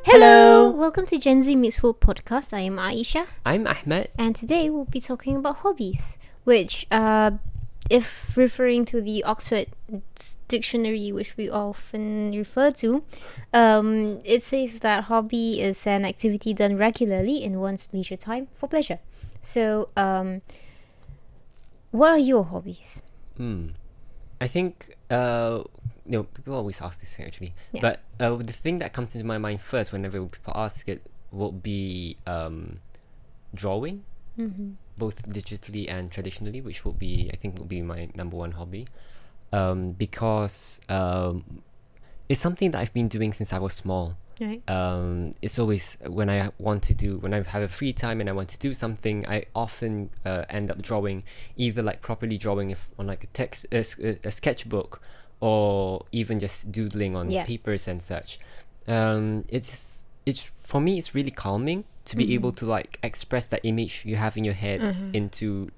Hello! Welcome to Gen Z Meets World podcast. I am Aisha. I'm Ahmed. And today we'll be talking about hobbies, which, if referring to the Oxford Dictionary, which we often refer to, it says that hobby is an activity done regularly in one's leisure time for pleasure. So, what are your hobbies? I think people always ask this thing actually, Yeah. but the thing that comes into my mind first whenever people ask it will be drawing, both digitally and traditionally, which will be my number one hobby, because it's something that I've been doing since I was small. Right. It's always when I have a free time and I want to do something, I often end up drawing, either like properly drawing on like a sketchbook, or even just doodling on papers and such. It's for me, it's really calming to be able to like express that image you have in your head into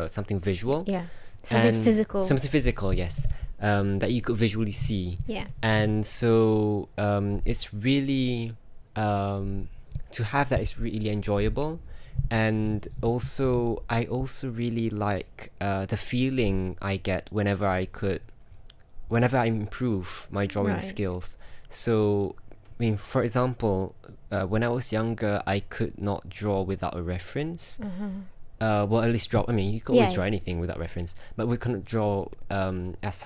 something visual. Yeah. Something physical, yes. That you could visually see. Yeah. And so it's really to have that is really enjoyable. And also I also really like the feeling I get whenever I improve my drawing skills. So I mean, for example, when I was younger, I could not draw without a reference. Well, at least draw. I mean, you could always draw anything without reference, but we couldn't draw as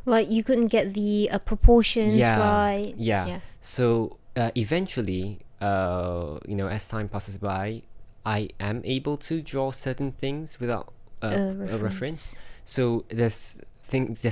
like you couldn't get the proportions right. Yeah. So eventually, as time passes by, I am able to draw certain things without a reference. So there's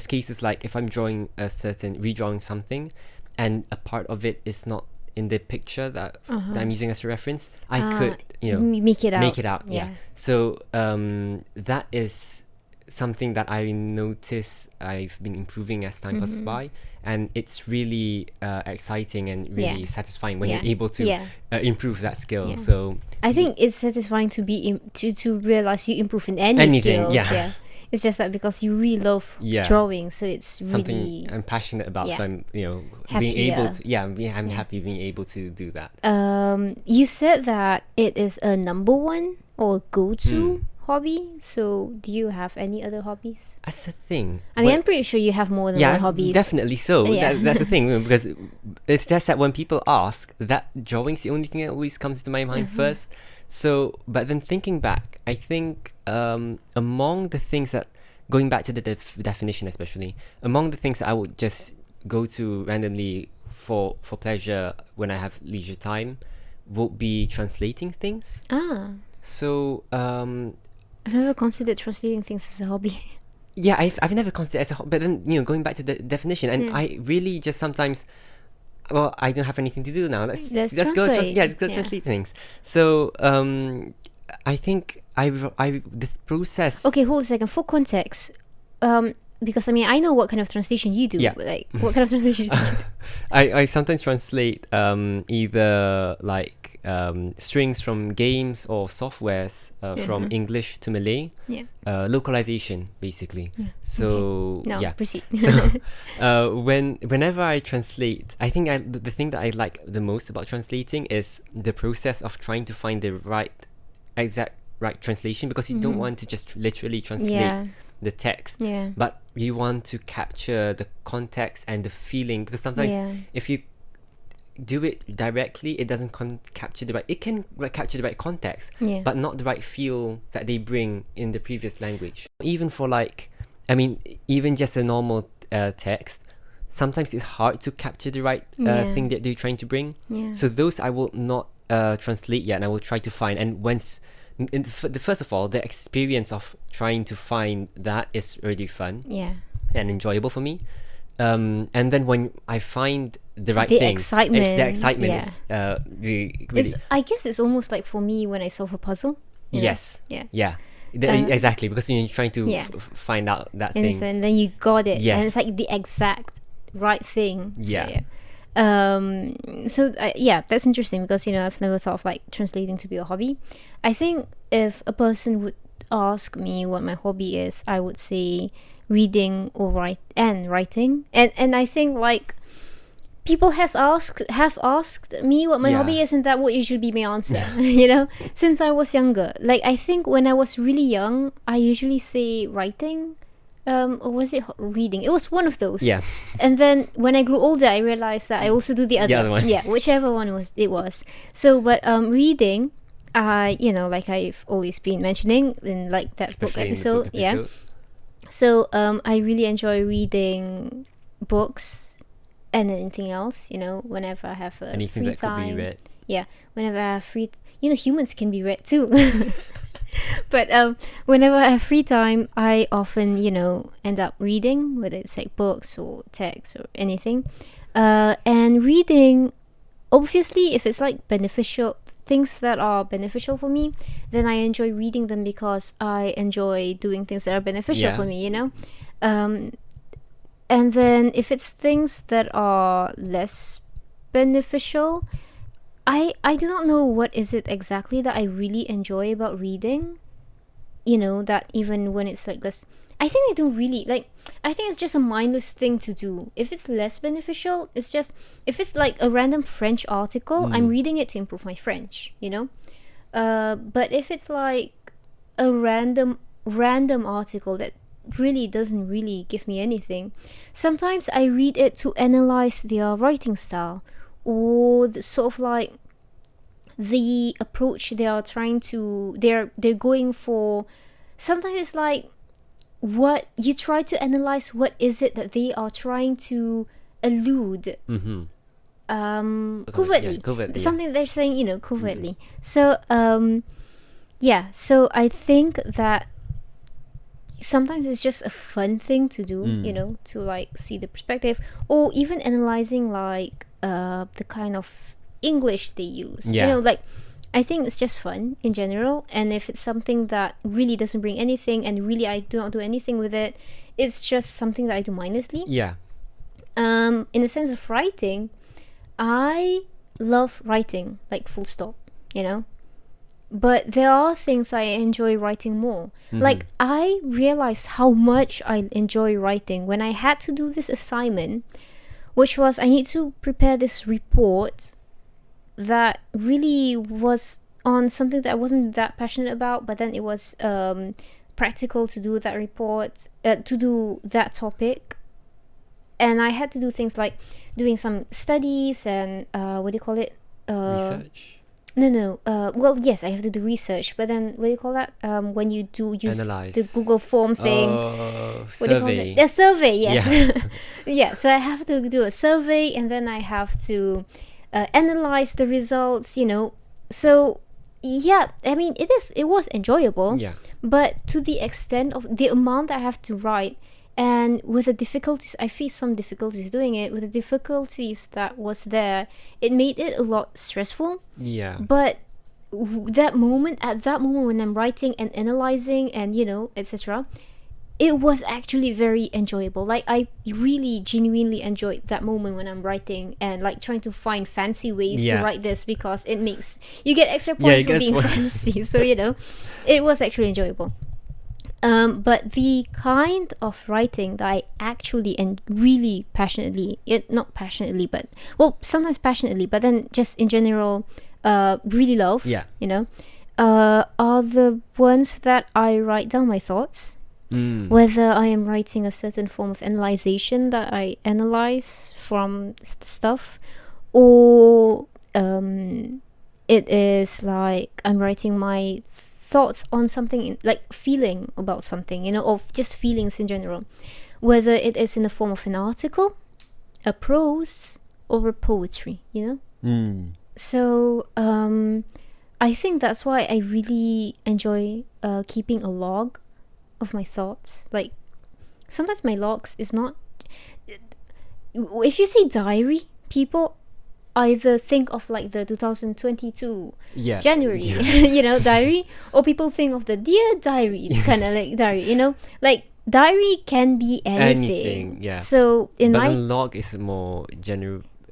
cases like if I'm redrawing something, and a part of it is not in the picture that I'm using as a reference, I could make it out. Yeah. So that is something that I notice I've been improving as time passes by, and it's really exciting and really satisfying when you're able to improve that skill. So I think it's satisfying to be to realize you improve in anything skills. Yeah. It's just that because you really love drawing, so it's something really I'm passionate about. So I'm being happier. able to I'm happy being able to do that. You said that it is a number one or go-to hobby. So do you have any other hobbies? That's the thing. I mean, I'm pretty sure you have more than one hobbies. Definitely so. That's the thing, because it's just that when people ask, that drawing's the only thing that always comes to my mind first. So, but then thinking back, I think among the things that, going back to the definition especially, among the things that I would just go to randomly for pleasure when I have leisure time would be translating things. So I've never considered translating things as a hobby. Yeah, I've never considered it as a hobby, but then going back to the definition, and I really just sometimes, well, I don't have anything to do now. Let's go translate things. So I think the process. Okay, hold a second. For context, because I mean I know what kind of translation you do. Yeah. But like, what kind of translation do you do? I sometimes translate either like strings from games or softwares from English to Malay. Yeah. Localization basically. Yeah. So proceed. So whenever I translate, I think the thing that I like the most about translating is the process of trying to find the exact translation, because you don't want to just literally translate the text, but you want to capture the context and the feeling, because sometimes if you do it directly, it doesn't capture the right. It can capture the right context, but not the right feel that they bring in the previous language. Even for even just a normal text, sometimes it's hard to capture the right thing that they're trying to bring. So those I will not translate yet, and I will try to find. And first of all, the experience of trying to find that is really fun and enjoyable for me. And then when I find the right thing, the excitement is really. I guess it's almost like for me when I solve a puzzle. Yes. Yeah. Exactly, because you're trying to find out that thing, and then you got it, and it's like the exact right thing. So that's interesting, because I've never thought of like translating to be a hobby. I think if a person would ask me what my hobby is, I would say reading or writing. And I think like people have asked me what my hobby is, and that would usually be my answer. Since I was younger. Like I think when I was really young, I usually say writing. Or was it reading? It was one of those. Yeah. And then when I grew older, I realized that I also do the other one. Yeah, whichever one it was. So, but reading, like I've always been mentioning in like that book Especially in the episode. book Yeah. episode. So I really enjoy reading books and anything else. Whenever I have Anything free that time. could be read. Yeah, whenever I have humans can be read too. But whenever I have free time, I often, end up reading, whether it's like books or text or anything. And reading, obviously, if it's like beneficial, things that are beneficial for me, then I enjoy reading them because I enjoy doing things that are beneficial for me, And then if it's things that are less beneficial, I do not know what is it exactly that I really enjoy about reading. That even when it's like this, I think I don't really like. I think it's just a mindless thing to do. If it's less beneficial, it's just if it's like a random French article, I'm reading it to improve my French. But if it's like a random article that really doesn't really give me anything, sometimes I read it to analyze their writing style or sort of like the approach they're going for. Sometimes it's like what you try to analyze, what is it that they are trying to allude covertly, something they're saying, covertly. So so I think that sometimes it's just a fun thing to do, to like see the perspective, or even analyzing like the kind of English they use. Like I think it's just fun in general, and if it's something that really doesn't bring anything and really I do not do anything with it, it's just something that I do mindlessly. In the sense of writing, I love writing, like full stop, but there are things I enjoy writing more. Like I realized how much I enjoy writing when I had to do this assignment, which was I need to prepare this report that really was on something that I wasn't that passionate about, but then it was practical to do that report, to do that topic. And I had to do things like doing some studies and what do you call it? Research? No. Well, yes, I have to do research, but then what do you call that? When you do use Analyze. the Google form thing. Survey. Do you call it? A survey, yes. Yeah, so I have to do a survey, and then I have to analyze the results, So yeah, I mean it was enjoyable. But to the extent of the amount I have to write, and with the difficulties, I faced some difficulties doing it. With the difficulties that was there, it made it a lot stressful. But at that moment when I'm writing and analyzing and etc., it was actually very enjoyable. Like I really genuinely enjoyed that moment when I'm writing and like trying to find fancy ways to write this, because it makes you get extra points for being fancy. So it was actually enjoyable. But the kind of writing that I actually and really passionately, not passionately, but sometimes passionately, but then just in general, really love, are the ones that I write down my thoughts. Whether I am writing a certain form of analyzation that I analyze from stuff, or it is like I'm writing my thoughts on something, like feeling about something, or just feelings in general, whether it is in the form of an article, a prose, or a poetry, So I think that's why I really enjoy keeping a log of my thoughts. Like sometimes my logs is not, if you say diary, people either think of like the 2022 January diary, or people think of the Dear Diary kind of like diary, like diary can be anything. Yeah. So but my log is more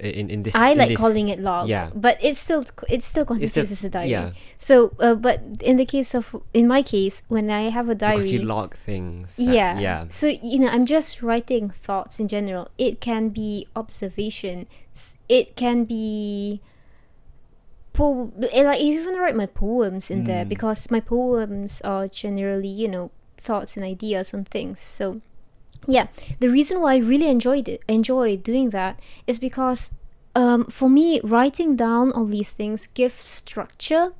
in this. I in like this, calling it log, Yeah. but it still constitutes as a diary. Yeah. So, but in my case, when I have a diary, Because you log things. yeah. So I'm just writing thoughts in general. It can be observation. It can be like even write my poems in there, because my poems are generally thoughts and ideas on things. So yeah, the reason why I really enjoy doing that is because for me, writing down all these things gives structure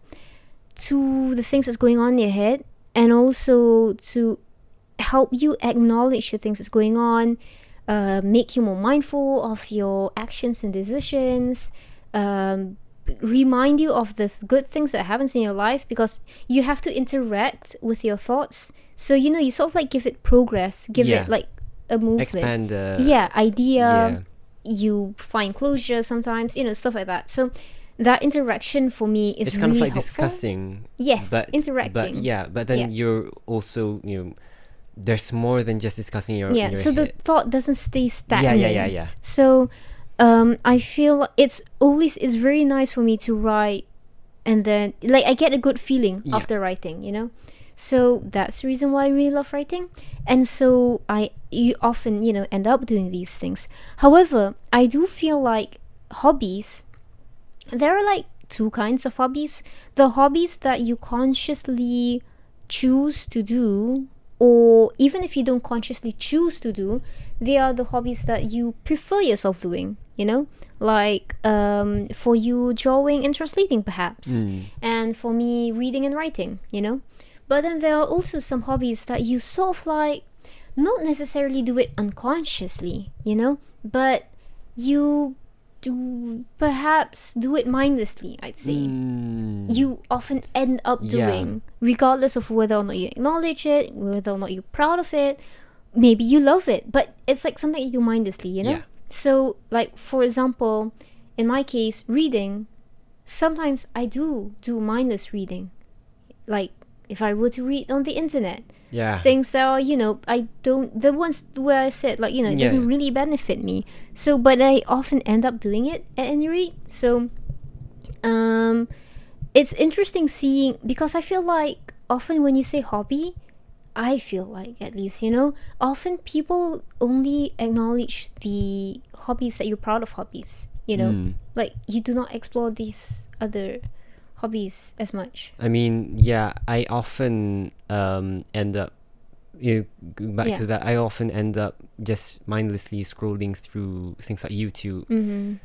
to the things that's going on in your head, and also to help you acknowledge the things that's going on, make you more mindful of your actions and decisions, remind you of the good things that happens in your life, because you have to interact with your thoughts. So you sort of like give it progress, give it like a movement, expand idea. You find closure sometimes, stuff like that. So that interaction for me is it's really kind of like helpful. discussing. Yes, but interacting. but then you're also there's more than just discussing in your So the head. thought doesn't stay stagnant. Yeah. So I feel it's very nice for me to write, and then like I get a good feeling after writing. So that's the reason why I really love writing. And so you often end up doing these things. However, I do feel like hobbies, there are like two kinds of hobbies. The hobbies that you consciously choose to do, or even if you don't consciously choose to do, they are the hobbies that you prefer yourself doing, like for you, drawing and translating perhaps, and for me, reading and writing. But then there are also some hobbies that you sort of like not necessarily do it unconsciously, but you do perhaps do it mindlessly, I'd say. You often end up doing, regardless of whether or not you acknowledge it, whether or not you're proud of it. Maybe you love it, but it's like something you do mindlessly, So like, for example, in my case, reading, sometimes I do mindless reading. Like if I were to read on the internet, things that are the ones where I said like it doesn't really benefit me, so but I often end up doing it at any rate. So it's interesting seeing, because I feel like often when you say hobby, I feel like, at least often people only acknowledge the hobbies that you're proud of, hobbies, like you do not explore these other hobbies as much. I mean, I often end up going back to that. I often end up just mindlessly scrolling through things like YouTube.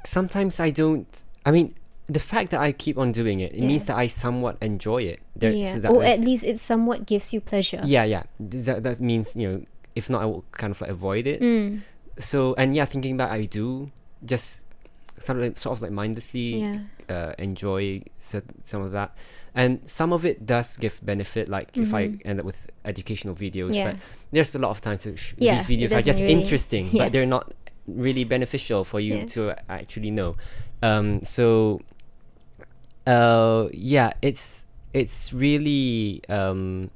Sometimes I don't. I mean, the fact that I keep on doing it means that I somewhat enjoy it. So or at least it somewhat gives you pleasure. That means if not, I will kind of like avoid it. So, and thinking back, I do just sort of like mindlessly enjoy some of that, and some of it does give benefit, like if I end up with educational videos, but there's a lot of times these videos are just really interesting, but they're not really beneficial for you to actually know. It's really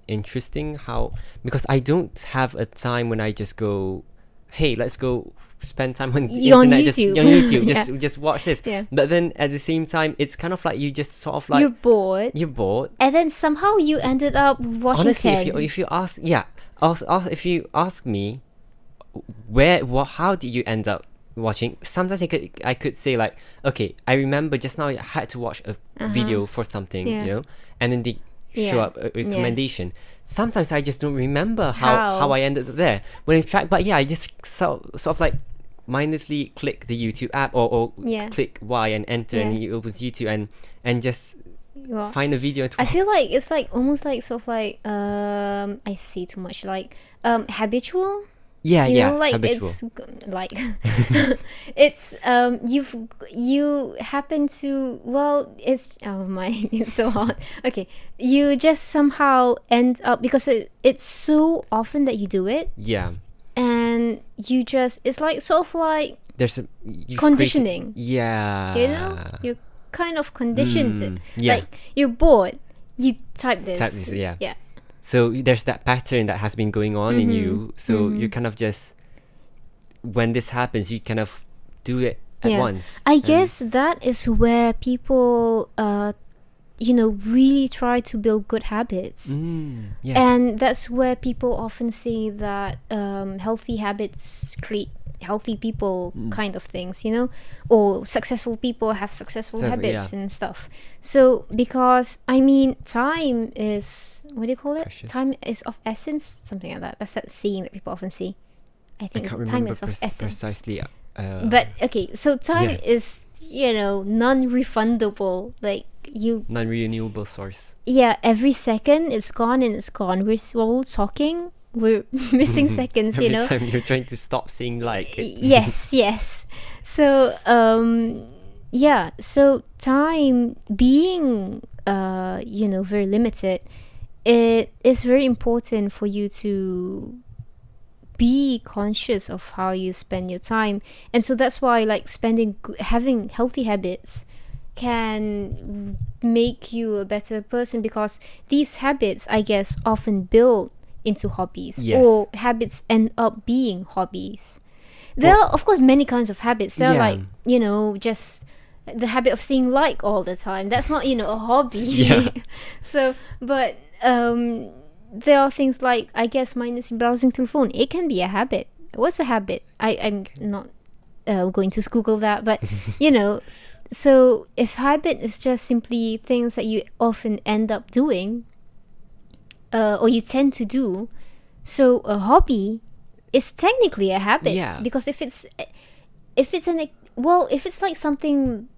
interesting how, because I don't have a time when I just go, hey, let's go spend time on the internet, just on YouTube, just watch this. But then at the same time, it's kind of like you just sort of like you're bored, and then somehow you ended up watching. Honestly, if you ask, if you ask me, how did you end up watching? Sometimes I could say like, okay, I remember just now I had to watch a video for something, and then they show up a recommendation. Sometimes I just don't remember how I ended up there when I track, but I just sort of like mindlessly click the YouTube app or click Y and enter, and it opens YouTube and just find a video. I feel like it's like almost like sort of like I see too much, like habitual. Like habitual. It's like it's you happen to, well, it's it's so hard. Okay, you just somehow end up, because it's so often that you do it, and you just, it's like sort of like there's conditioning. You're kind of conditioned. Like you're bored, you type this. So there's that pattern that has been going on in you. So you kind of just, when this happens, you kind of do it at once. I guess that is where people really try to build good habits. And that's where people often say that healthy habits create healthy people, kind of things, or successful people have successful habits and stuff. So because time is, what do you call it? Precious. Time is of essence, something like that. That's that saying that people often say. I think can't time remember is of essence. precisely. But okay, so time is non-refundable. Like non-renewable source. Yeah, every second it's gone and it's gone. We're all talking. We're missing seconds. Every time you're trying to stop saying Yes. So so time being very limited, it is very important for you to be conscious of how you spend your time. And so that's why having healthy habits can make you a better person, because these habits, I guess, often build into hobbies, or habits end up being hobbies. There are, of course, many kinds of habits. There are just the habit of seeing all the time. That's not a hobby. So but there are things like, I guess, mindless browsing through phone. It can be a habit. What's a habit? I'm not going to Google that, but so if habit is just simply things that you often end up doing, or you tend to do, so a hobby is technically a habit. Because if it's like something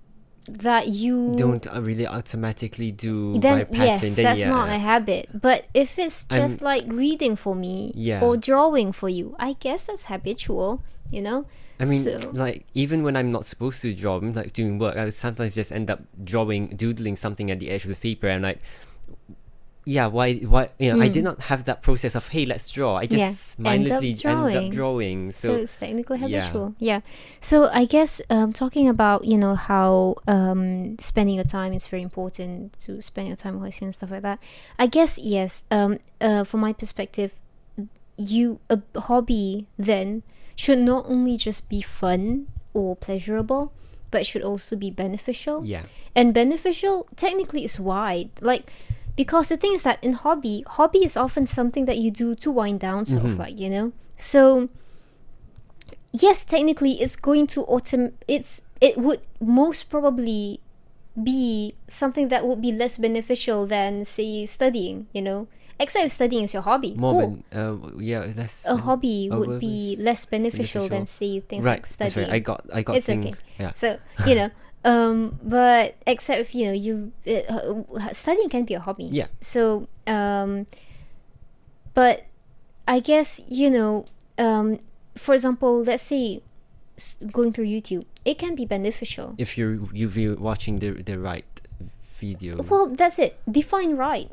that you don't really automatically do then by pattern, then that's not a habit. But if it's just like reading for me or drawing for you, I guess that's habitual. Even when I'm not supposed to draw, I'm doing work, I would sometimes just end up doodling something at the edge of the paper, and why I did not have that process of, hey, let's draw. I just mindlessly end up drawing. So it's technically habitual. So I guess talking about how spending your time is very important, to spend your time wisely and stuff like that. I guess yes. From my perspective, a hobby then should not only just be fun or pleasurable, but should also be beneficial. And beneficial technically is wide, because the thing is that in hobby is often something that you do to wind down, sort of So yes, technically it's going to it would most probably be something that would be less beneficial than, say, studying, except if studying is your hobby. A hobby would be less beneficial than, say, things like studying. Right. I got it's okay. So but except if you studying can be a hobby. So but I guess for example, let's say going through YouTube, it can be beneficial if you're watching the right video. Well, that's it. Define right.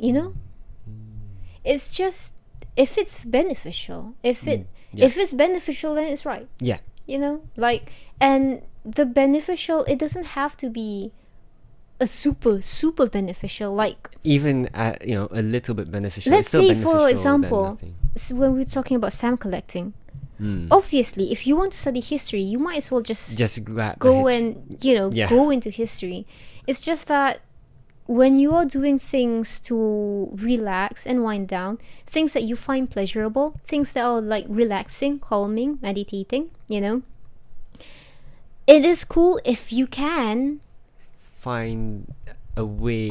It's just if it's beneficial. If it's beneficial, then it's right. And the beneficial, it doesn't have to be a super beneficial, even a little bit beneficial. Let's say, for example, when we're talking about stamp collecting, obviously if you want to study history, you might as well just go and go into history. It's just that when you are doing things to relax and wind down, things that you find pleasurable, things that are relaxing, calming, meditating, it is cool if you can find a way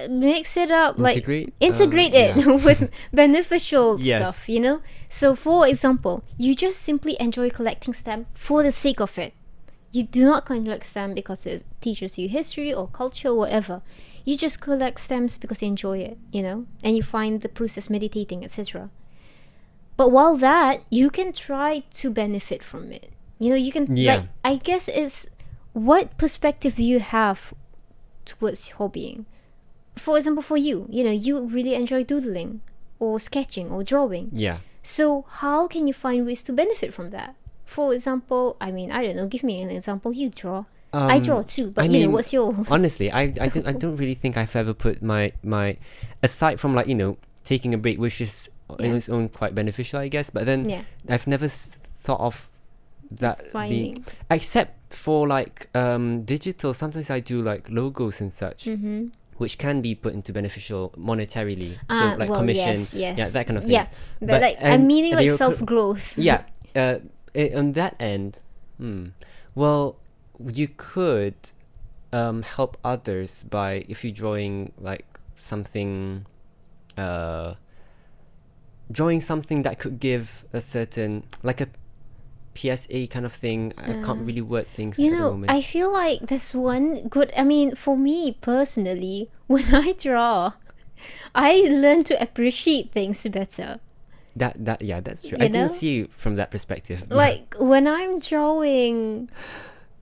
mix it up, integrate it with beneficial stuff. So for example, you just simply enjoy collecting stamps for the sake of it. You do not collect stamps because it teaches you history or culture or whatever. You just collect stamps because you enjoy it, and you find the process meditating, etc. But while that, you can try to benefit from it. You can, I guess it's, what perspective do you have towards hobbying? For example, for you, you really enjoy doodling or sketching or drawing. So how can you find ways to benefit from that? For example, I don't know, give me an example. You draw. I draw too, but what's your... Honestly, I don't really think I've ever put my aside from taking a break, which is in its own quite beneficial, I guess, but then I've never thought of that being, finding. except for like digital. Sometimes I do like logos and such, which can be put into beneficial monetarily. So like Well, commission, yes, yes. yeah, that kind of thing. Yeah, but like I'm and meaning like they self growth. yeah, on that end, well, you could help others by, if you're drawing like something, drawing something that could give a certain, like a PSA kind of thing. I can't really word things You at the know, moment. I feel like there's one good. I mean, for me personally, when I draw, I learn to appreciate things better. Yeah, that's true. You I didn't know? see it from that perspective. Like when I'm drawing,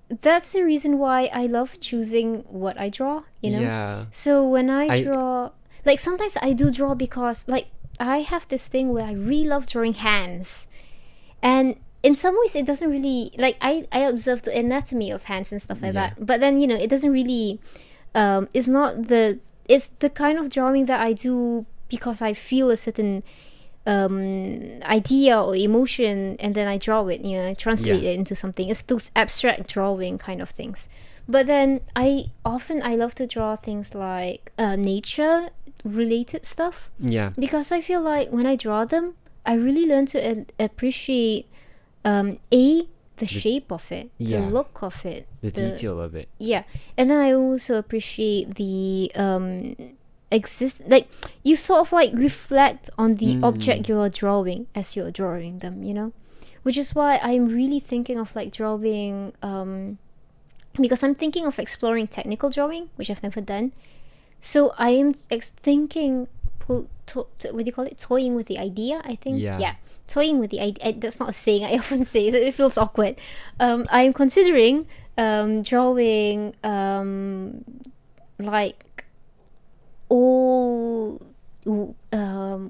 that's the reason why I love choosing what I draw. You know. Yeah. So when I I- draw, like sometimes I do draw because like I have this thing where I really love drawing hands, and in some ways it doesn't really like I observe the anatomy of hands and stuff like Yeah. that. But then it doesn't really, it's the kind of drawing that I do because I feel a certain idea or emotion, and then I draw it. I translate it into something. It's those abstract drawing kind of things. But then I love to draw things like nature related stuff, Yeah. because I feel like when I draw them, I really learn to appreciate the shape of it, the Yeah. look of it, The detail of it. yeah. And then I also appreciate the like you sort of like reflect on the object you are drawing as you're drawing them, which is why I'm really thinking of like drawing because I'm thinking of exploring technical drawing, which I've never done. So I am thinking what do you call it, toying with the idea, I think. Yeah. Toying with the idea. That's not a saying I often say, so it feels awkward. I am considering drawing like all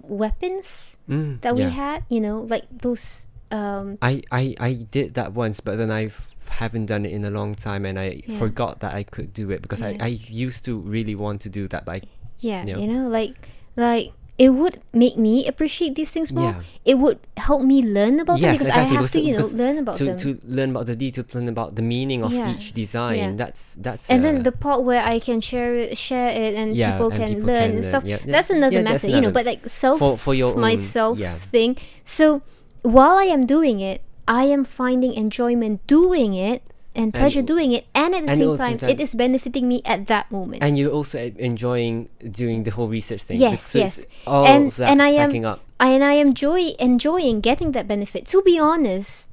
weapons that we Yeah. had, like those I did that once, but then I haven't done it in a long time, and I Yeah. forgot that I could do it, because Yeah. I used to really want to do that, but yeah, Yeah. like it would make me appreciate these things more. Yeah. It would help me learn about them, Yes, because exactly, I have to because learn about to them. to learn about the detail, to learn about the meaning of Yeah. each design. Yeah. That's And then the part where I can share it and Yeah, people and can people learn can and learn. stuff. Yeah, That's another yeah, matter, that's another- but like self for your own, myself yeah. thing. So while I am doing it, I am finding enjoyment doing it and pleasure doing it, and at the and same also time, time- it is benefiting me at that moment. and you're also enjoying doing the whole research thing. Yes, So yes. it's all And- of that and I am- stacking up. And I enjoying getting that benefit. To be honest,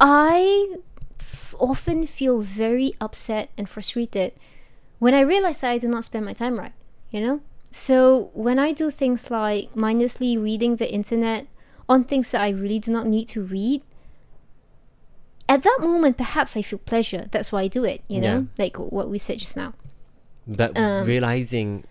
I often feel very upset and frustrated when I realize that I do not spend my time right, So when I do things like mindlessly reading the internet on things that I really do not need to read, at that moment, perhaps I feel pleasure. That's why I do it, Yeah. like what we said just now. But realizing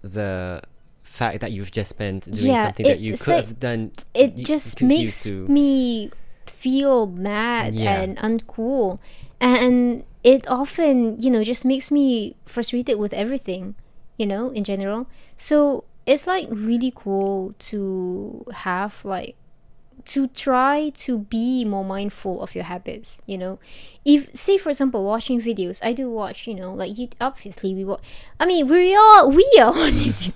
the fact that you've just spent doing Yeah, something that you it's could like- have done, It you just confused makes to- me feel mad Yeah. and uncool, and it often just makes me frustrated with everything, in general. So it's like really cool to have like to try to be more mindful of your habits. If, say for example, watching videos, I do watch, like you obviously we watch, I mean we are on YouTube.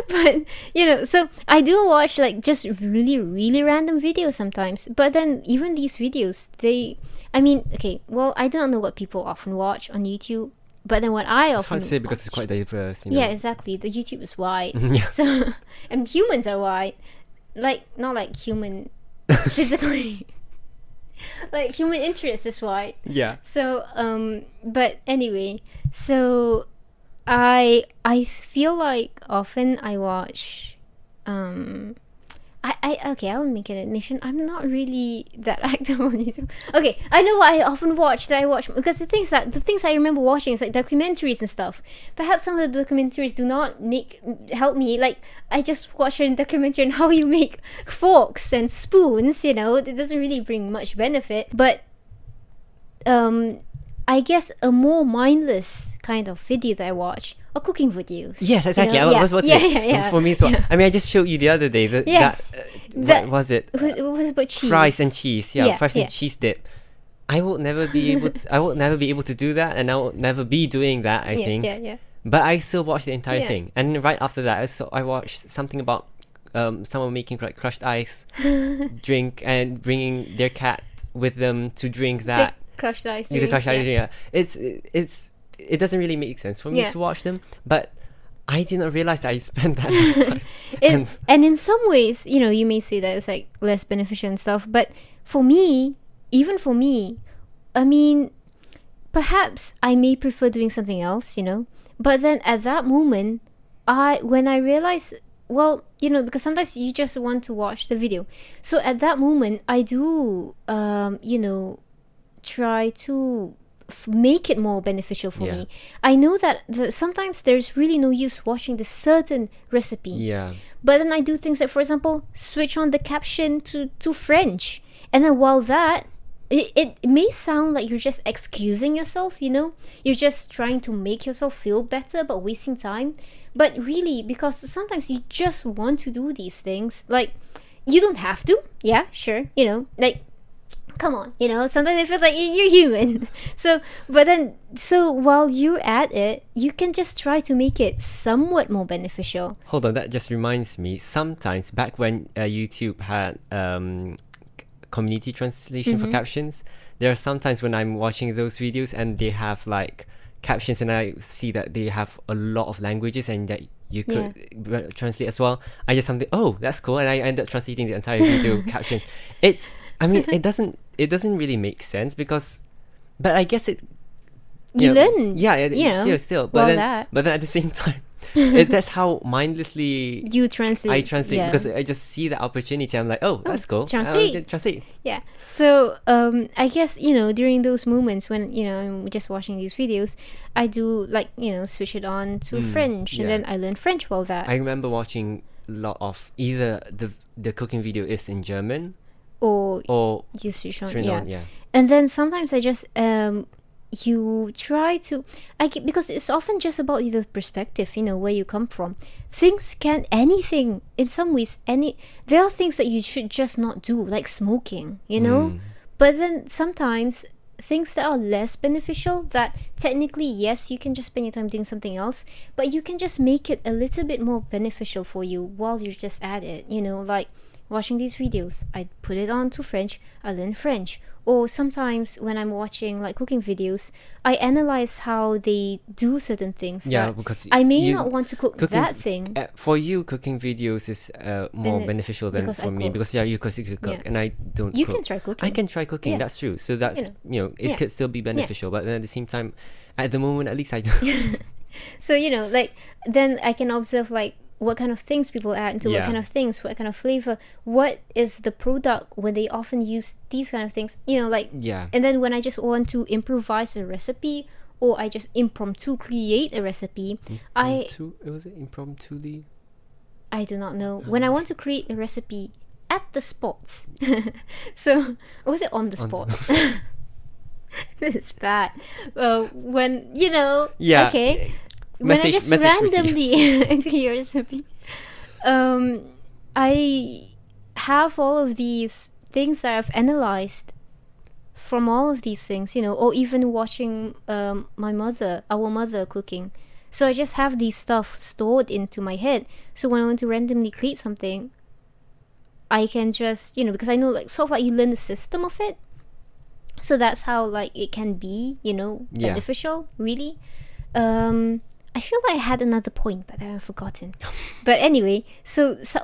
But so I do watch like just really really random videos sometimes, but then even these videos, okay, well, I don't know what people often watch on YouTube, but then what I It's often hard to say because it's watch- quite diverse. yeah, exactly, the YouTube is wide. Yeah. So and humans are wide, like not like human physically, like human interest is wide. Yeah. So but anyway, so I feel like often I watch okay, I'll make an admission. I'm not really that active on YouTube. Okay, I know what I often watch because the things I remember watching is like documentaries and stuff. Perhaps some of the documentaries do not help me. Like I just watched a documentary on how you make forks and spoons. It doesn't really bring much benefit, but I guess a more mindless kind of video that I watch are cooking videos. Yes, exactly. You know? I was about to say. Yeah. For me, so Yeah. I mean, I just showed you the other day Yes. what was it? It was about cheese. Fries and cheese. Yeah, Yeah, fries yeah. and cheese dip. I will never be able to. I will never be able to do that, and I will never be doing that. I think. Yeah. But I still watched the entire Yeah. thing, and right after that, I watched something about someone making like crushed ice drink and bringing their cat with them to drink that. The crushed ice The drink. crushed ice Yeah. drink. It doesn't really make sense for me Yeah. to watch them, but I didn't realize I spent that much time. And in some ways, you may say that it's like less beneficial and stuff, but for me, even for me, I mean, perhaps I may prefer doing something else, but then at that moment, when I realize, well, because sometimes you just want to watch the video, so at that moment I do try to make it more beneficial for me. I know that sometimes there's really no use watching the certain recipe. Yeah. But then I do things like, for example, switch on the caption to French. And then while that, it may sound like you're just excusing yourself, You're just trying to make yourself feel better but wasting time. But really, because sometimes you just want to do these things. Like, you don't have to. Yeah, sure. Like, come on, sometimes it feels like you're human. So while you're at it, you can just try to make it somewhat more beneficial. Hold on, that just reminds me. Sometimes back when YouTube had community translation for captions, there are sometimes when I'm watching those videos and they have like captions, and I see that they have a lot of languages and that you could translate as well. I just something, oh, that's cool, and I end up translating the entire video captions. It doesn't really make sense because, but I guess it. You learn. Yeah, still. But then at the same time, that's how mindlessly you translate. I translate because I just see the opportunity. I'm like, oh, that's cool. Translate. Yeah. So I guess during those moments when I'm just watching these videos, I do like switch it on to French, and then I learn French while that. I remember watching a lot of either the cooking video is in German or you switch on. And then sometimes I just you try to because it's often just about the perspective, where you come from. Anything in some ways, there are things that you should just not do, like smoking, but then sometimes things that are less beneficial, that technically yes, you can just spend your time doing something else, but you can just make it a little bit more beneficial for you while you're just at it, like watching these videos. I put it on to French, I learn French. Or sometimes when I'm watching like cooking videos, I analyze how they do certain things. Yeah, because I may not want to cook that thing. For you, cooking videos is more beneficial than for me because you could cook and I don't. You can try cooking. I can try cooking. That's true. So that's it could still be beneficial, but then at the same time, at the moment at least I don't. So like then I can observe like what kind of things people add into what kind of things, what kind of flavor, what is the product when they often use these kind of things, and then when I just want to improvise a recipe or I just impromptu create a recipe, was it impromptu? I do not know. When I want to create a recipe at the spot, so was it on the spot? This is bad. When okay. When I just randomly create a recipe, I have all of these things that I've analyzed from all of these things, or even watching our mother cooking. So I just have these stuff stored into my head. So when I want to randomly create something, I can just, because I know like sort of like you learn the system of it. So that's how like it can be, beneficial, really. I feel like I had another point, but I've forgotten. But anyway,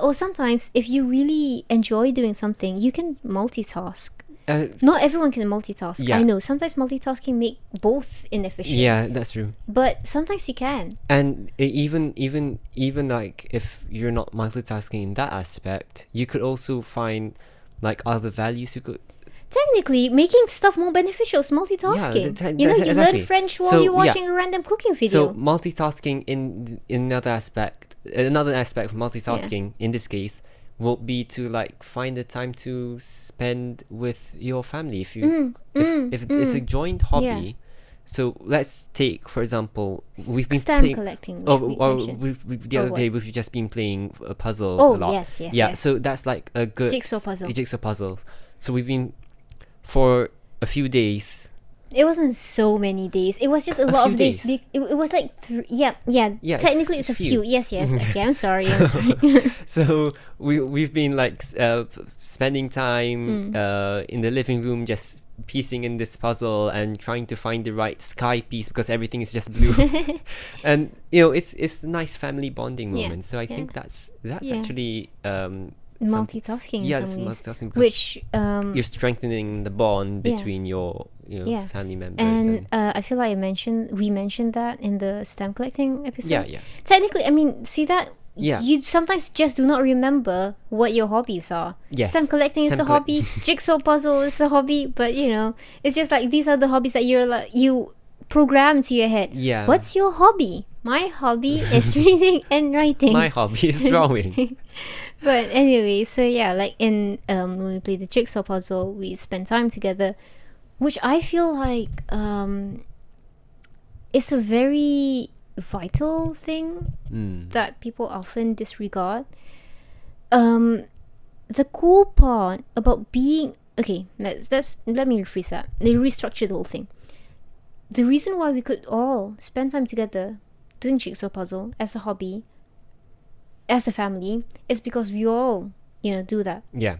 or sometimes if you really enjoy doing something, you can multitask. Not everyone can multitask. I know sometimes multitasking make both inefficient. Yeah, that's true. But sometimes you can. And even like if you're not multitasking in that aspect, you could also find like other values you could. Technically, making stuff more beneficial is multitasking. You learn French while you're watching a random cooking video. So multitasking in another aspect of multitasking in this case will be to like find the time to spend with your family if it's a joint hobby. Yeah. So let's take, for example, we've been playing collecting. The other day we've just been playing puzzles a lot. Yes. So that's like a good jigsaw puzzle. So we've been for a few days. It wasn't so many days. It was just a lot few of days. days. It was like yeah. Yeah, Technically, it's a few. Yes. Okay, I'm sorry. I'm sorry. So we've been like spending time in the living room, just piecing in this puzzle and trying to find the right sky piece because everything is just blue. And it's a nice family bonding Yeah, moment. So I yeah. think that's Yeah. actually Multitasking. yeah, in it's some ways. multitasking because Which you're strengthening the bond Yeah. between your Yeah. family members. and I feel like we mentioned that in the stamp collecting episode. yeah. Technically, I mean, see that. Yeah. You sometimes just do not remember what your hobbies are. Yes. Stamp collecting is a Stamp hobby. Jigsaw puzzle is a hobby. But it's just like these are the hobbies that you program to your head. Yeah. What's your hobby? My hobby is reading and writing. My hobby is drawing. But anyway, so yeah, like in when we play the jigsaw puzzle, we spend time together, which I feel like it's a very vital thing that people often disregard. The cool part about being okay, let me rephrase that. They restructure the whole thing. The reason why we could all spend time together doing jigsaw puzzle as a hobby, as a family, is because we all do that. Yeah.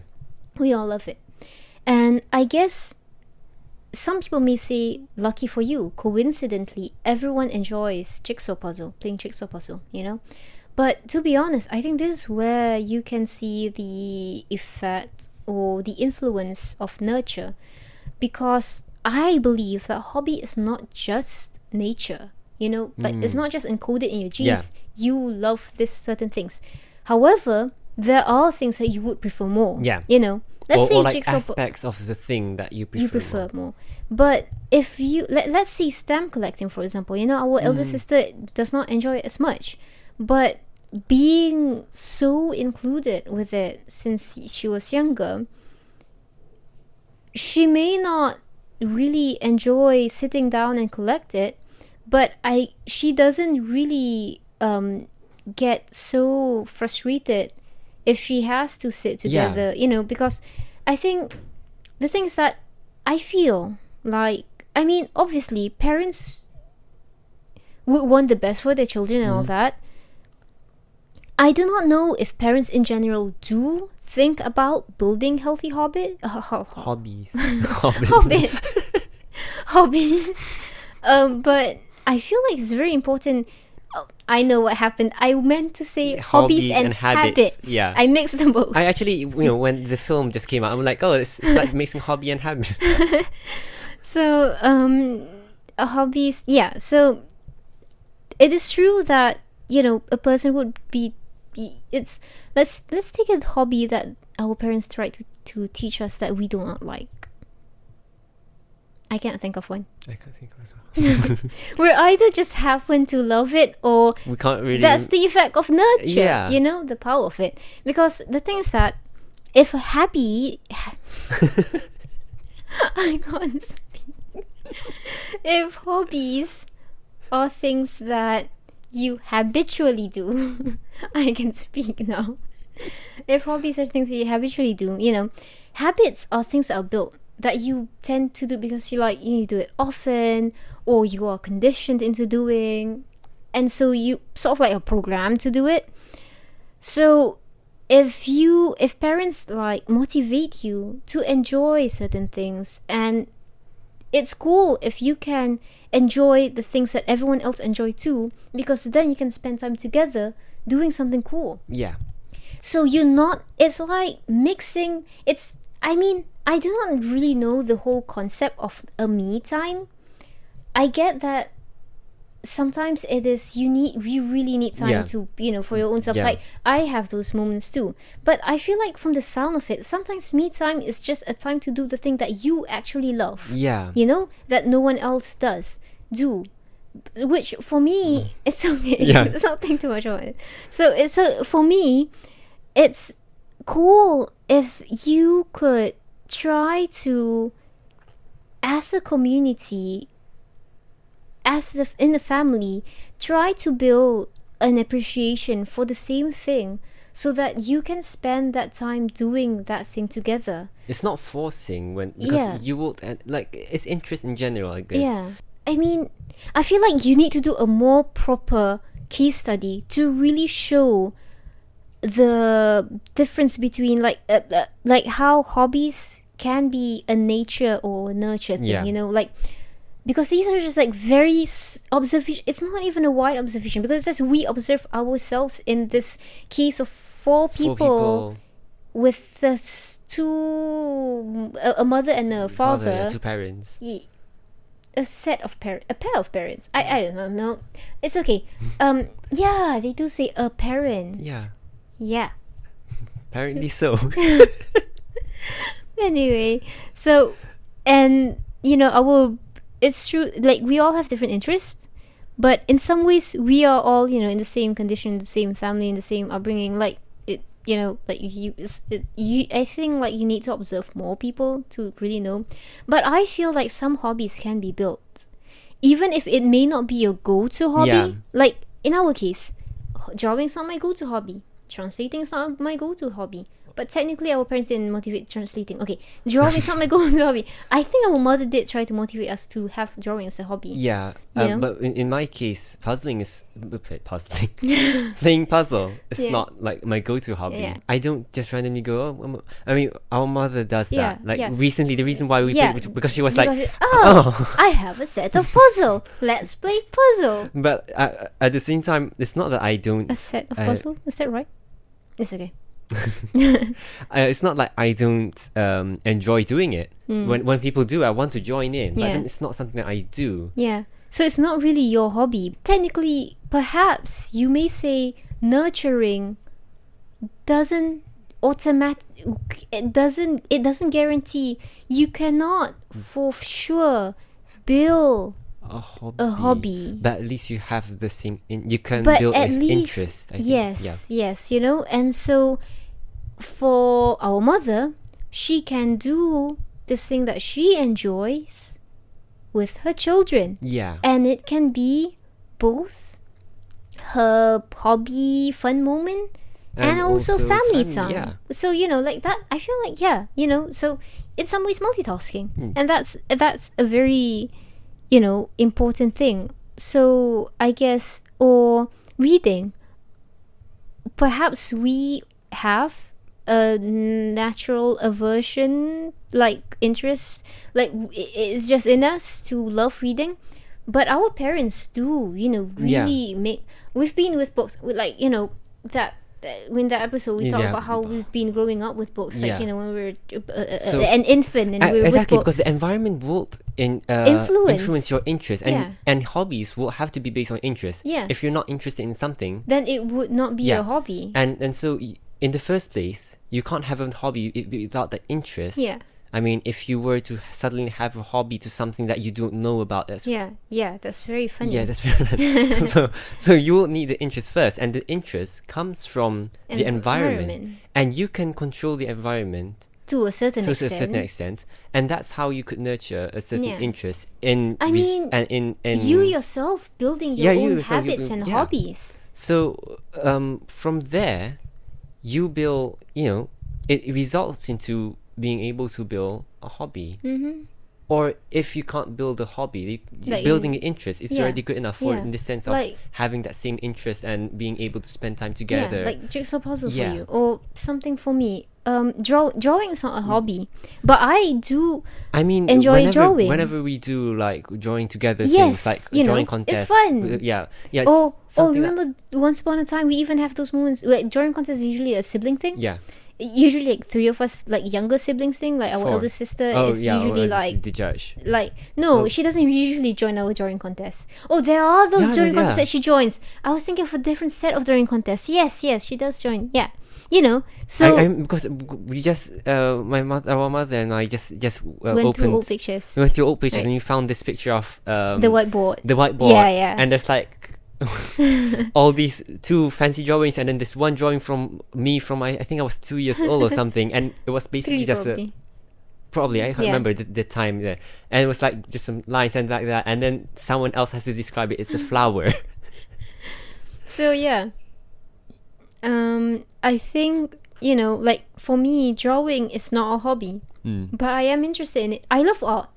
We all love it. And I guess some people may say, lucky for you, coincidentally, everyone enjoys playing jigsaw puzzle. But to be honest, I think this is where you can see the effect or the influence of nurture, because I believe that hobby is not just nature. Like it's not just encoded in your genes. You love this certain things. However, there are things that you would prefer more. Yeah. Let's say or like jigsaw aspects of the thing that you prefer, more. But if you let's say stamp collecting, for example, our elder sister does not enjoy it as much, but being so included with it since she was younger, she may not really enjoy sitting down and collect it, but she doesn't really get so frustrated if she has to sit together, because I think the thing is that I feel like, I mean, obviously parents would want the best for their children and all that. I do not know if parents in general do think about building healthy hobbies. hobbies. Hobbies. But I feel like it's very important. I know what happened. I meant to say hobbies and habits. Yeah. I mixed them both. I actually, when the film just came out, I'm like, oh, it's like mixing hobby and habit. So, hobbies. Yeah. So, it is true that a person would be. Let's take a hobby that our parents tried to teach us that we do not like. I can't think of one. I can't think of as well. We either just happen to love it, or We can't really. that's the effect of nurture. Yeah. The power of it. Because the thing is that if I can't speak. If hobbies are things that you habitually do, I can speak now. If hobbies are things that you habitually do, habits are things that are built, that you tend to do because you do it often, or you are conditioned into doing, and so you sort of like are programmed to do it. So if parents motivate you to enjoy certain things, and it's cool if you can enjoy the things that everyone else enjoy too, because then you can spend time together doing something cool. Yeah. So it's like mixing. I do not really know the whole concept of a me time. I get that sometimes it is you really need time to for your own self. Yeah. Like I have those moments too, but I feel like from the sound of it, sometimes me time is just a time to do the thing that you actually love. Yeah. That no one else does do, which for me it's okay. Yeah. Let's not think too much about it. So for me, it's cool if you could try to, as a community, in the family, try to build an appreciation for the same thing, so that you can spend that time doing that thing together. It's not forcing because you will like it's interest in general, I guess. Yeah. I mean, I feel like you need to do a more proper case study to really show the difference between like how hobbies can be a nature or a nurture thing, Yeah. you know, like, because these are just like very observation. It's not even a wide observation, because it's just we observe ourselves in this case of four people with a mother and a father, two parents. a pair of parents. I don't know. It's okay. Yeah, they do say a parent. Yeah. Apparently so. Anyway, so, and you know, it's true, like we all have different interests, but in some ways we are all, you know, in the same condition, the same family, in the same upbringing. Like it, you know, like I think like you need to observe more people to really know. But I feel like some hobbies can be built, even if it may not be your go-to hobby. Yeah. Like in our case, drawing's not my go-to hobby. Translating is not my go-to hobby. But technically, our parents didn't motivate translating. Okay, drawing is not my go-to hobby. I think our mother did try to motivate us to have drawing as a hobby. Yeah, You know? but in my case, playing puzzle is not like my go-to hobby. Yeah. I don't just randomly go. Oh, I mean, our mother does Yeah, that. Like yeah. recently, the reason why we Yeah. played because she was Because like, I have a set of puzzle. Let's play puzzle. But at the same time, it's not that I don't. A set of puzzle? Is that right? It's okay. It's not like I don't enjoy doing it. When people do, I want to join in. But Yeah. then it's not something that I do. Yeah. So it's not really your hobby. Technically, perhaps you may say nurturing doesn't it doesn't guarantee. You cannot for sure build A a hobby. But at least you have the same. You can But build at an least, interest. I think. yes, you know. And so for our mother, she can do this thing that she enjoys with her children. Yeah. And it can be both her hobby fun moment and also family time. Yeah. So, you know, like that, I feel like, yeah, you know, so in some ways multitasking. And that's a very, you know, important thing. So I guess, or reading, perhaps we have a natural aversion, like interest, like it's just in us to love reading. But our parents do, you know, really make. We've been with books, like, you know, that in that episode we talked about how we've been growing up with books, like, you know, when we were an infant and we were exactly with books. because the environment will Influence your interest, and hobbies will have to be based on interest. Yeah. If you're not interested in something, then it would not be a hobby. And so in the first place, you can't have a hobby without that interest. Yeah. I mean, if you were to suddenly have a hobby to something that you don't know about, that's that's very funny. Yeah, that's very funny. so you will need the interest first, and the interest comes from the environment, and you can control the environment to a certain extent, and that's how you could nurture a certain interest in. In you yourself building your own habits and hobbies. So from there, you build. You know, it results into being able to build a hobby. Or if you can't build a hobby, building an interest is already good enough for in the sense of having that same interest and being able to spend time together. Like jigsaw puzzle for you, or something for me. Drawing is not a hobby, but I do. I mean, enjoy drawing. Whenever we do like drawing together things, like drawing contests, it's fun. Yeah. Or remember once upon a time we even have those moments. Like, drawing contests is usually a sibling thing. Yeah. Usually like three of us, like younger siblings thing, like our eldest sister is usually like the judge. Like she doesn't usually join our drawing contests. Oh, there are those drawing contests that she joins. I was thinking of a different set of drawing contests. Yes, she does join. Yeah, you know. So because we just our mother and I just went through old pictures. We went through old pictures, and you found this picture of the whiteboard. Yeah. And there's like all these two fancy drawings, and then this one drawing from me from I think I was 2 years old or something, and it was basically just probably I can't remember the time there, and it was like just some lines and like that, and then someone else has to describe it. It's a flower. So yeah, I think, like for me, drawing is not a hobby, but I am interested in it. I love art.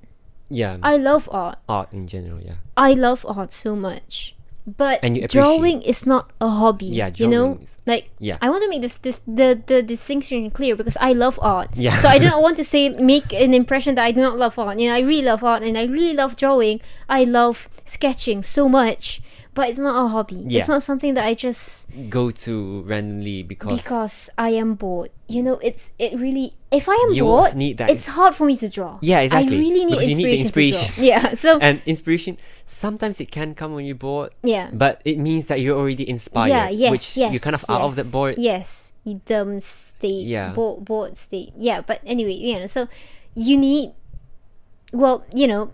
Yeah. I love art. Art in general, yeah. I love art so much. But And you drawing is not a hobby. Yeah, you know? drawing is- Like, yeah. I want to make the distinction clear because I love art. Yeah. So I do not want to make an impression that I do not love art. I really love art and I really love drawing. I love sketching so much. But it's not a hobby. Yeah. It's not something that I just Go to randomly because I am bored. It really, if I am you bored, need that. it's hard for me to draw. Yeah, exactly. I really need Because you inspiration, need the to draw. Yeah, so And inspiration, sometimes it can come when you're bored, yeah. but it means that you're already inspired. Yeah, yes, which yes, you're kind of out of that bored. Yes, dumb state, Yeah. bored state. Yeah, but anyway, so you need,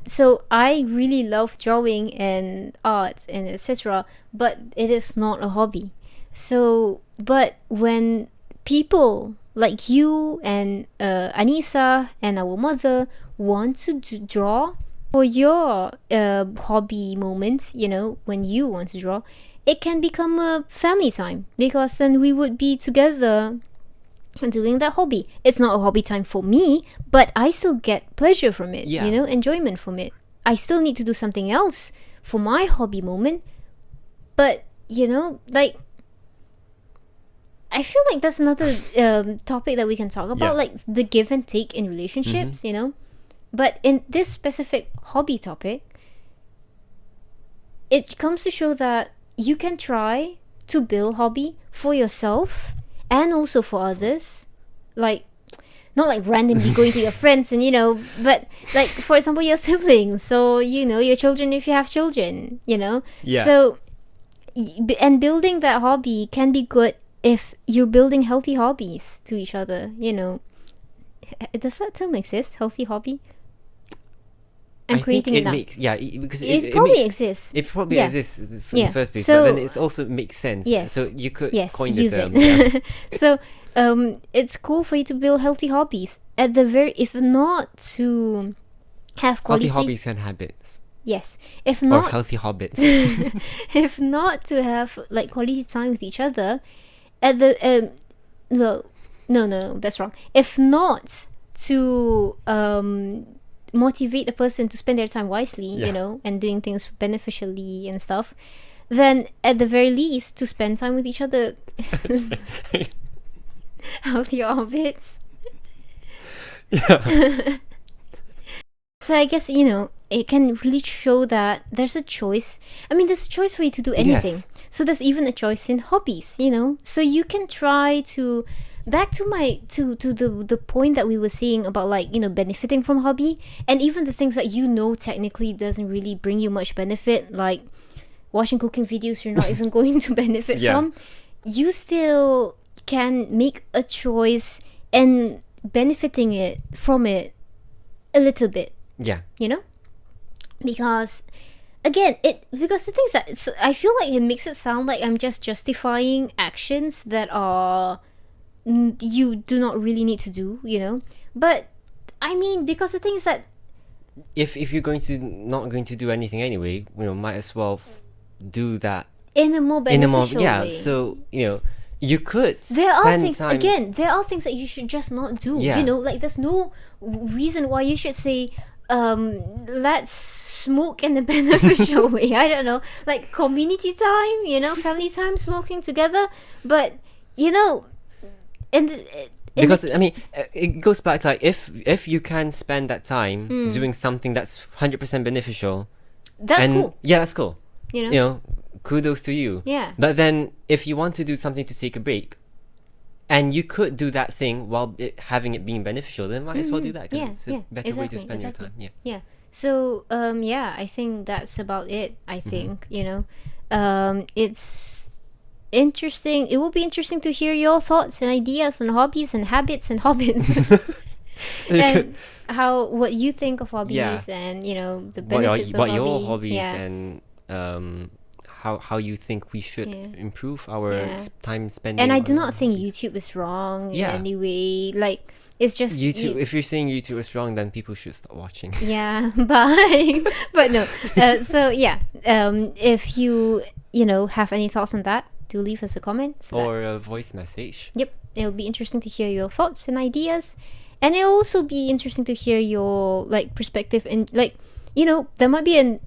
so I really love drawing and art and etc. But it is not a hobby. So, but when people like you and Anissa and our mother want to draw for your hobby moments, when you want to draw, it can become a family time because then we would be together doing that hobby. It's not a hobby time for me, but I still get pleasure from it, Yeah. enjoyment from it. I still need to do something else for my hobby moment, but like I feel like that's another topic that we can talk about, Yeah. like the give and take in relationships, But in this specific hobby topic, it comes to show that you can try to build hobby for yourself and also for others. Like, not like randomly going to your friends and, but like, for example, your siblings. So, your children if you have children, Yeah. So, and building that hobby can be good if you're building healthy hobbies to each other, Does that term exist? Healthy hobby? I'm I creating think it now. makes because It probably makes, exists. It probably Yeah. exists in Yeah. the first place, So- but then it also makes sense. Yes. So you could Yes, coin the use term. it. Yeah. So it's cool for you to build healthy hobbies. At the if not to have Healthy quality hobbies and habits, yes. If or not healthy hobbits. if not to have like quality time with each other, at the no, that's wrong. If not to motivate a person to spend their time wisely, Yeah. and doing things beneficially and stuff, then at the very least to spend time with each other. Healthy habits. Yeah. So I guess it can really show that there's a choice. I mean, there's a choice for you to do anything. Yes. So there's even a choice in hobbies. So you can try to back to my to the point that we were saying about like benefiting from hobby, and even the things that technically doesn't really bring you much benefit, like watching cooking videos you're not even going to benefit Yeah. from. You still can make a choice and benefiting from it a little bit. Yeah. Because again because the thing is that I feel like it makes it sound like I'm just justifying actions that are you do not really need to do, but I mean, because the thing is that If you're not going to do anything anyway, might as well do that in a more beneficial way. So you could There are spend things time. there are things that you should just not do. Yeah. Like there's no reason why you should say, let's smoke in a beneficial way. I don't know, like community time, family time, smoking together. But Because I mean, it goes back to like if you can spend that time doing something that's 100% beneficial, that's and cool. yeah, that's cool. You know? Kudos to you. Yeah. But then, if you want to do something to take a break, and you could do that thing while having it being beneficial, then might as well do that because it's a better way to spend your time. Yeah. Yeah. So I think that's about it. I think it's interesting. It will be interesting to hear your thoughts and ideas on hobbies and habits and hobbits. And what you think of hobbies and the benefits of what hobby. your hobbies Yeah. and how you think we should improve our time spending. And I do on not think hobbies. YouTube is wrong in Yeah. any way. Like it's just YouTube. If you're saying YouTube is wrong, then people should stop watching. Yeah, bye. But no. So yeah, if you have any thoughts on that, do leave us a comment. Or a voice message. Yep, it'll be interesting to hear your thoughts and ideas, and it'll also be interesting to hear your like perspective, and like, you know, there might be an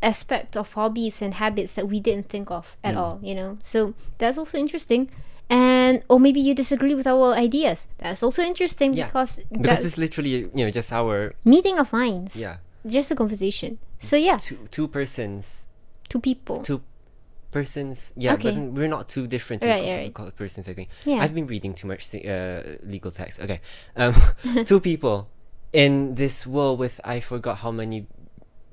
aspect of hobbies and habits that we didn't think of at all, you know, so that's also interesting. And or maybe you disagree with our ideas, that's also interesting. Because this is literally, you know, just our meeting of minds, just a conversation. So two persons, two people, two persons, but we're not too different persons, I think. I've been reading too much legal text. Okay. Two people in this world with, I forgot how many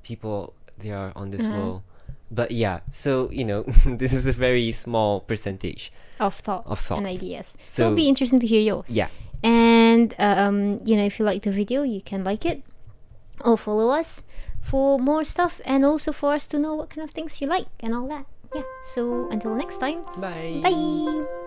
people there are on this world, but so, you know, this is a very small percentage of thought and ideas, so it'll be interesting to hear yours. And you know, if you like the video, you can like it or follow us for more stuff, and also for us to know what kind of things you like and all that. So until next time, bye. Bye.